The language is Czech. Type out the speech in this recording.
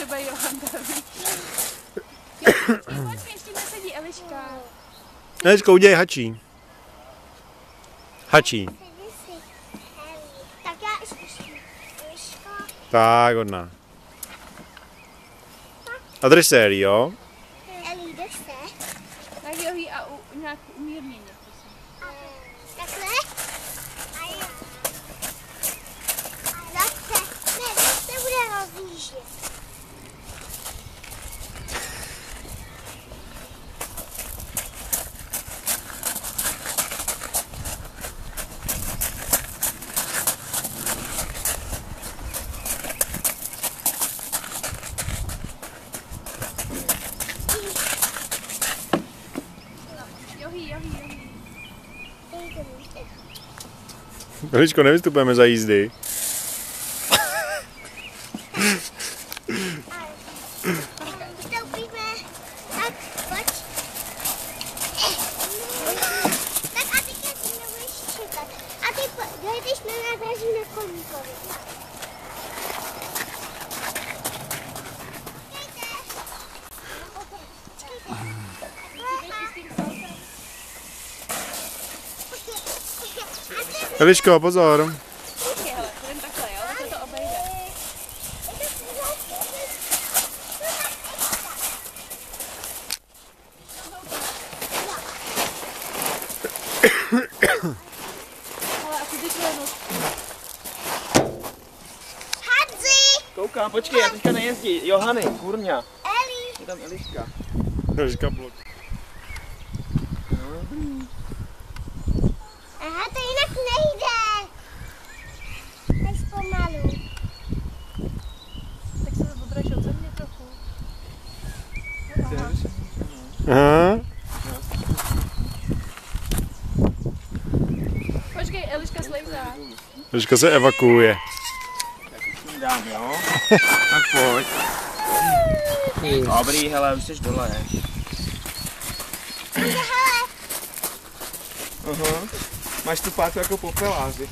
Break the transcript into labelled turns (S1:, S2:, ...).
S1: třeba Johanda. Počkej, ještě nesedí Eliška.
S2: Eliško, udělej hačí. Hačí.
S3: Tak já zkusím. Eliška.
S2: Tak, hodná. A drž se, Eli, jo?
S3: Eli, jdeš se?
S1: Tak Johy a nějak umírněně.
S3: Takhle? A já. A zase. Ne, to se bude rozjíždět.
S2: Eliško, nevystupujeme za jízdy.
S3: Vystoupíme. Tak, pojď. Tak a teď já si nebudeš čekat. A ty dojedeš na nádraží na koníkovi.
S2: Eliško, pozor.
S1: Hele, půjdem takhle, jo? Takhle to obejde. Ale a ty tvoje nožky.
S3: Hadzi!
S4: Koukám, počkej, já teďka nejezdí. Johany, kurňa.
S3: Eli!
S4: Je tam Eliška.
S2: Eliška blok.
S3: Aha, to jinak nejde. Až pomalu.
S1: Tak se odraž od země trochu.
S2: Aha.
S1: Počkej, Eliška slejzá.
S2: Eliška se evakuuje.
S4: Tak už mi dám, jo? Tak pojď. Dobrý, hele, už jsi dole.
S3: Hele,
S4: Aha. Máš tu pátu jako popeláři.